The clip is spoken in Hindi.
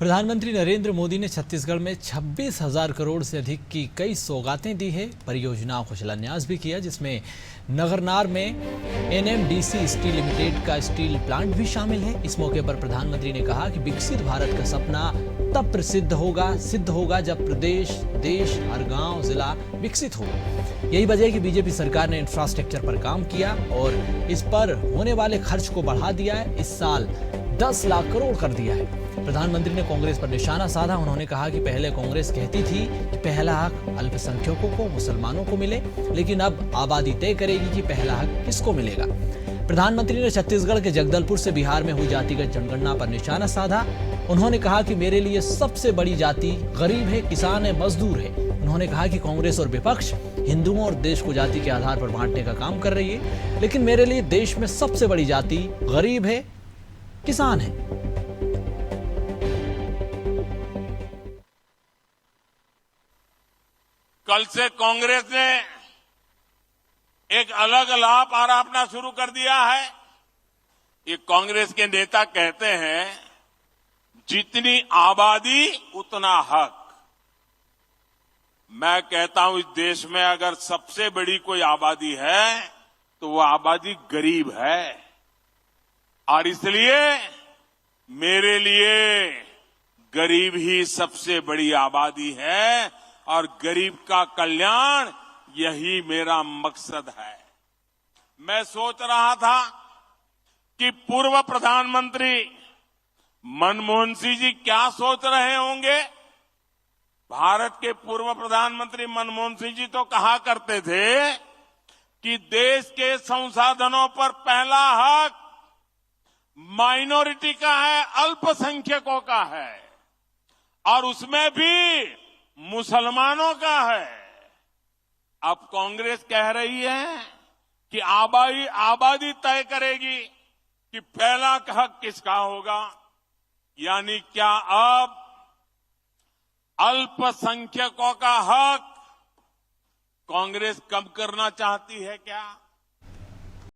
प्रधानमंत्री नरेंद्र मोदी ने छत्तीसगढ़ में 26,000 करोड़ से अधिक की कई सौगातें दी है। परियोजनाओं को शिलान्यास भी किया, जिसमें नगरनार में एनएमडीसी स्टील लिमिटेड का स्टील प्लांट भी शामिल है। इस मौके पर प्रधानमंत्री ने कहा कि विकसित भारत का सपना तब सिद्ध होगा जब प्रदेश, देश, हर गांव, जिला विकसित हो। यही वजह है कि बीजेपी सरकार ने इंफ्रास्ट्रक्चर पर काम किया और इस पर होने वाले खर्च को बढ़ा दिया है। इस साल 10 लाख करोड़ कर दिया है। प्रधानमंत्री ने कांग्रेस पर निशाना साधा। उन्होंने कहा कि पहले कांग्रेस कहती थी कि पहला हक अल्पसंख्यकों को, मुसलमानों को मिले, लेकिन अब आबादी तय करेगी कि पहला हक किसको मिलेगा। प्रधानमंत्री ने छत्तीसगढ़ के जगदलपुर से बिहार में हुई जातिगत जनगणना पर निशाना साधा। उन्होंने कहा कि मेरे लिए सबसे बड़ी जाति गरीब है, किसान है, मजदूर है। उन्होंने कहा कि कांग्रेस और विपक्ष हिंदुओं और देश को जाति के आधार पर बांटने का काम कर रही है, लेकिन मेरे लिए देश में सबसे बड़ी जाति गरीब है, किसान है। कल से कांग्रेस ने एक अलग लाभ आरोपना शुरू कर दिया है। ये कांग्रेस के नेता कहते हैं जितनी आबादी उतना हक। मैं कहता हूं इस देश में अगर सबसे बड़ी कोई आबादी है तो वो आबादी गरीब है, और इसलिए मेरे लिए गरीब ही सबसे बड़ी आबादी है और गरीब का कल्याण यही मेरा मकसद है। मैं सोच रहा था कि पूर्व प्रधानमंत्री मनमोहन सिंह जी क्या सोच रहे होंगे। भारत के पूर्व प्रधानमंत्री मनमोहन सिंह जी तो कहा करते थे कि देश के संसाधनों पर पहला हक माइनॉरिटी का है, अल्पसंख्यकों का है, और उसमें भी मुसलमानों का है। अब कांग्रेस कह रही है कि आबादी तय करेगी कि पहला हक किसका होगा। यानी क्या अब अल्पसंख्यकों का हक कांग्रेस कम करना चाहती है क्या?